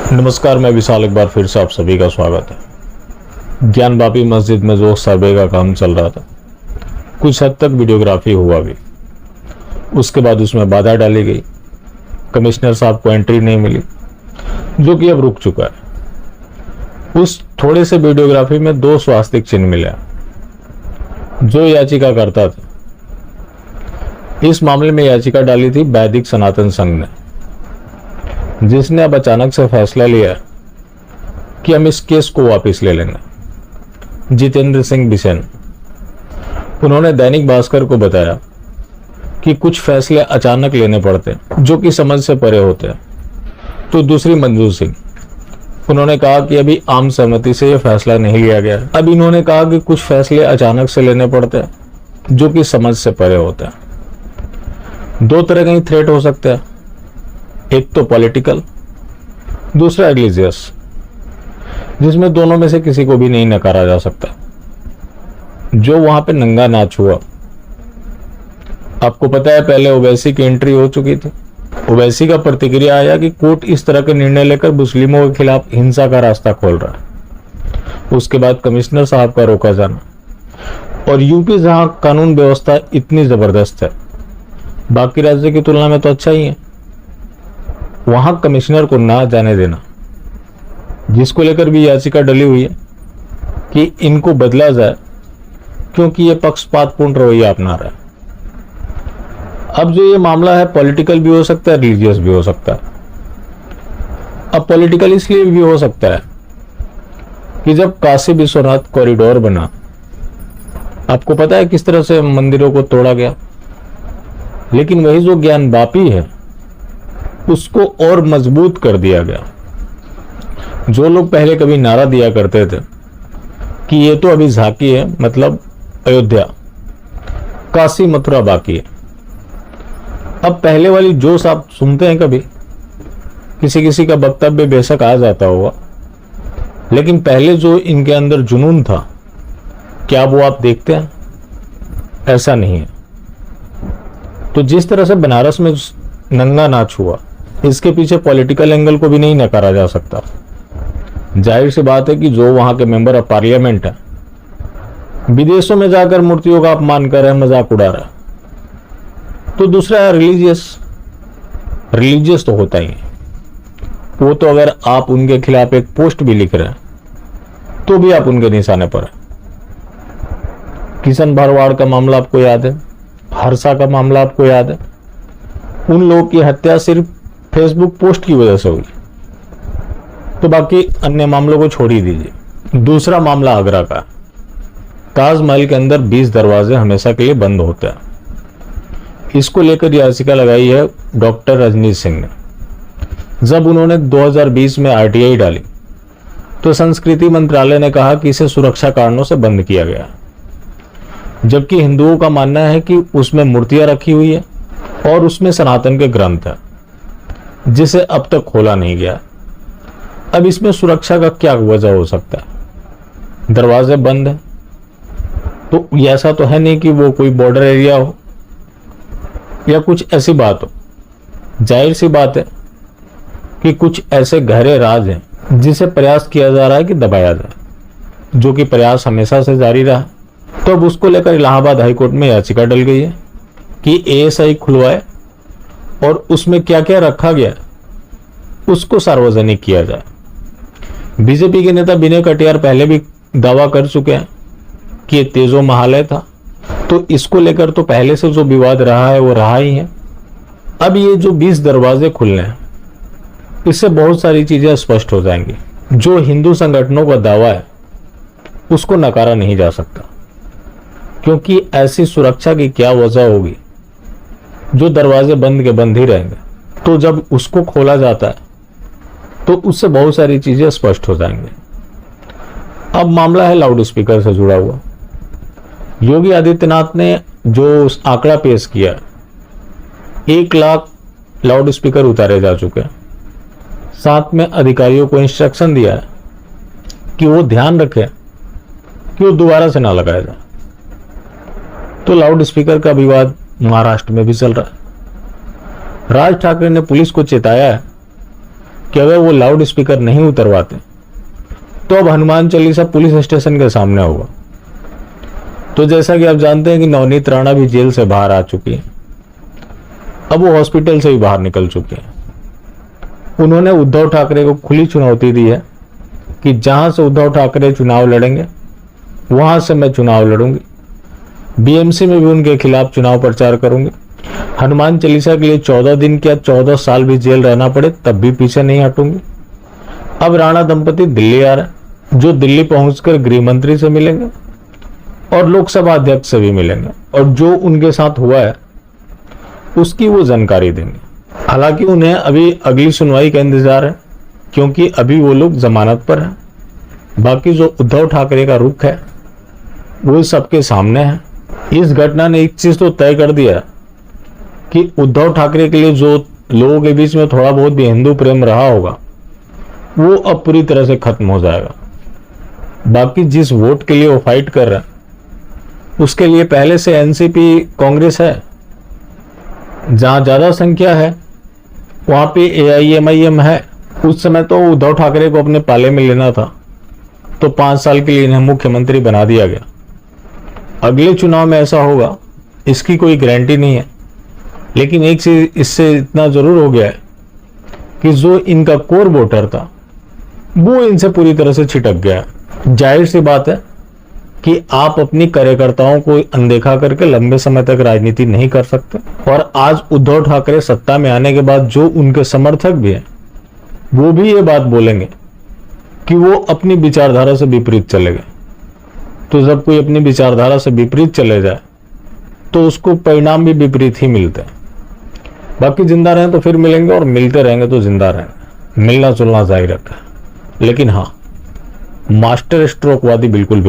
नमस्कार, मैं विशाल। एक बार फिर से आप सभी का स्वागत है। ज्ञानवापी मस्जिद में जो सर्वे का काम चल रहा था, कुछ हद तक वीडियोग्राफी हुआ भी। उसके बाद उसमें बाधा डाली गई, कमिश्नर साहब को एंट्री नहीं मिली, जो कि अब रुक चुका है। उस थोड़े से वीडियोग्राफी में 2 स्वास्तिक चिन्ह मिले जो याचिका करता था। इस मामले में याचिका डाली थी वैदिक सनातन संघ ने, जिसने अब अचानक से फैसला लिया कि हम इस केस को वापस ले लेंगे। जितेंद्र सिंह बिसेन, उन्होंने दैनिक भास्कर को बताया कि कुछ फैसले अचानक लेने पड़ते हैं जो कि समझ से परे होते हैं। तो दूसरी मंजू सिंह, उन्होंने कहा कि अभी आम सहमति से यह फैसला नहीं लिया गया। अब इन्होंने कहा कि कुछ फैसले अचानक से लेने पड़ते हैं जो कि समझ से परे होते हैं। 2 तरह के थ्रेट हो सकते हैं, एक तो पॉलिटिकल, दूसरा रिलीजियस, जिसमें दोनों में से किसी को भी नहीं नकारा जा सकता। जो वहां पे नंगा नाच हुआ, आपको पता है पहले ओवैसी की एंट्री हो चुकी थी। ओवैसी का प्रतिक्रिया आया कि कोर्ट इस तरह के निर्णय लेकर मुस्लिमों के खिलाफ हिंसा का रास्ता खोल रहा है। उसके बाद कमिश्नर साहब का रोका जाना, और यूपी जहां कानून व्यवस्था इतनी जबरदस्त है, बाकी राज्य की तुलना में तो अच्छा ही है, वहां कमिश्नर को ना जाने देना, जिसको लेकर भी याचिका डली हुई है कि इनको बदला जाए क्योंकि ये पक्षपातपूर्ण रवैया अपना रहा है। अब जो ये मामला है, पॉलिटिकल भी हो सकता है, रिलीजियस भी हो सकता है। अब पॉलिटिकल इसलिए भी हो सकता है कि जब काशी विश्वनाथ कॉरिडोर बना, आपको पता है किस तरह से मंदिरों को तोड़ा गया, लेकिन वही जो ज्ञानवापी है उसको और मजबूत कर दिया गया। जो लोग पहले कभी नारा दिया करते थे कि ये तो अभी झांकी है, मतलब अयोध्या, काशी मथुरा बाकी है, अब पहले वाली जोश आप सुनते हैं कभी? किसी किसी का वक्तव्य बेशक आ जाता होगा, लेकिन पहले जो इनके अंदर जुनून था, क्या वो आप देखते हैं? ऐसा नहीं है। तो जिस तरह से बनारस में नंगा नाच हुआ, इसके पीछे पॉलिटिकल एंगल को भी नहीं नकारा जा सकता। जाहिर सी बात है कि जो वहां के मेंबर ऑफ पार्लियामेंट है, विदेशों में जाकर मूर्तियों का अपमान कर रहे हैं, मजाक उड़ा रहे हैं। तो दूसरा है रिलीजियस तो होता ही है। वो तो अगर आप उनके खिलाफ एक पोस्ट भी लिख रहे हैं तो भी आप उनके निशाने पर है। किशन भरवाड़ का मामला आपको याद है, हर्षा का मामला आपको याद है। उन लोगों की हत्या सिर्फ फेसबुक पोस्ट की वजह से हुई, तो बाकी अन्य मामलों को छोड़ ही दीजिए। दूसरा मामला आगरा का, ताजमहल के अंदर 20 दरवाजे हमेशा के लिए बंद होते हैं। इसको लेकर याचिका लगाई है डॉक्टर रजनीश सिंह ने। जब उन्होंने 2020 में आरटीआई डाली तो संस्कृति मंत्रालय ने कहा कि इसे सुरक्षा कारणों से बंद किया गया, जबकि हिंदुओं का मानना है कि उसमें मूर्तियां रखी हुई है और उसमें सनातन के ग्रंथ है, जिसे अब तक खोला नहीं गया। अब इसमें सुरक्षा का क्या वजह हो सकता है? दरवाजे बंद है तो ऐसा तो है नहीं कि वो कोई बॉर्डर एरिया हो या कुछ ऐसी बात हो। जाहिर सी बात है कि कुछ ऐसे गहरे राज हैं जिसे प्रयास किया जा रहा है कि दबाया जाए, जो कि प्रयास हमेशा से जारी रहा। तो अब उसको लेकर इलाहाबाद हाईकोर्ट में याचिका डल गई है कि एएसआई खुलवाए और उसमें क्या क्या रखा गया उसको सार्वजनिक किया जाए। बीजेपी के नेता विनय कटियार पहले भी दावा कर चुके हैं कि ये तेजो महालय था, तो इसको लेकर तो पहले से जो विवाद रहा है वो रहा ही है। अब ये जो 20 दरवाजे खुलने हैं, इससे बहुत सारी चीजें स्पष्ट हो जाएंगी। जो हिंदू संगठनों का दावा है उसको नकारा नहीं जा सकता, क्योंकि ऐसी सुरक्षा की क्या वजह होगी? जो दरवाजे बंद के बंद ही रहेंगे। तो जब उसको खोला जाता है तो उससे बहुत सारी चीजें स्पष्ट हो जाएंगे। अब मामला है लाउड स्पीकर से जुड़ा हुआ। योगी आदित्यनाथ ने जो आंकड़ा पेश किया, 1 लाख लाउड स्पीकर उतारे जा चुके हैं। साथ में अधिकारियों को इंस्ट्रक्शन दिया है कि वो ध्यान रखें कि वो दोबारा से ना लगाया जाए। तो लाउड स्पीकर का विवाद महाराष्ट्र में भी चल रहा है। राज ठाकरे ने पुलिस को चेताया है कि अगर वो लाउड स्पीकर नहीं उतरवाते तो अब हनुमान चालीसा पुलिस स्टेशन के सामने होगा। तो जैसा कि आप जानते हैं कि नवनीत राणा भी जेल से बाहर आ चुकी है, अब वो हॉस्पिटल से भी बाहर निकल चुके हैं। उन्होंने उद्धव ठाकरे को खुली चुनौती दी है कि जहां से उद्धव ठाकरे चुनाव लड़ेंगे वहां से मैं चुनाव लड़ूंगी, बीएमसी में भी उनके खिलाफ चुनाव प्रचार करूंगी। हनुमान चालीसा के लिए 14 दिन क्या 14 साल भी जेल रहना पड़े तब भी पीछे नहीं हटूंगी। अब राणा दंपति दिल्ली आ रहे हैं, जो दिल्ली पहुंचकर गृह मंत्री से मिलेंगे और लोकसभा अध्यक्ष से भी मिलेंगे और जो उनके साथ हुआ है उसकी वो जानकारी देंगे। हालांकि उन्हें अभी अगली सुनवाई का इंतजार है, क्योंकि अभी वो लोग जमानत पर हैं। बाकी जो उद्धव ठाकरे का रुख है वो सबके सामने है। इस घटना ने एक चीज तो तय कर दिया कि उद्धव ठाकरे के लिए जो लोगों के बीच में थोड़ा बहुत भी हिंदू प्रेम रहा होगा वो अब पूरी तरह से खत्म हो जाएगा। बाकी जिस वोट के लिए वो फाइट कर रहे हैं उसके लिए पहले से एनसीपी कांग्रेस है, जहां ज्यादा संख्या है वहां पे एआईएमआईएम है। उस समय तो उद्धव ठाकरे को अपने पाले में लेना था, तो 5 साल के लिए इन्हें मुख्यमंत्री बना दिया गया। अगले चुनाव में ऐसा होगा इसकी कोई गारंटी नहीं है, लेकिन एक चीज इससे इतना जरूर हो गया है कि जो इनका कोर वोटर था वो इनसे पूरी तरह से छिटक गया है। जाहिर सी बात है कि आप अपनी कार्यकर्ताओं को अनदेखा करके लंबे समय तक राजनीति नहीं कर सकते। और आज उद्धव ठाकरे सत्ता में आने के बाद जो उनके समर्थक भी हैं वो भी ये बात बोलेंगे कि वो अपनी विचारधारा से विपरीत चले गए। तो जब कोई अपनी विचारधारा से विपरीत चले जाए तो उसको परिणाम भी विपरीत ही मिलते हैं। बाकी जिंदा रहें तो फिर मिलेंगे और मिलते रहेंगे तो जिंदा रहेंगे। मिलना जुलना जारी रहता है, लेकिन हाँ, मास्टर स्ट्रोक वादी बिल्कुल भी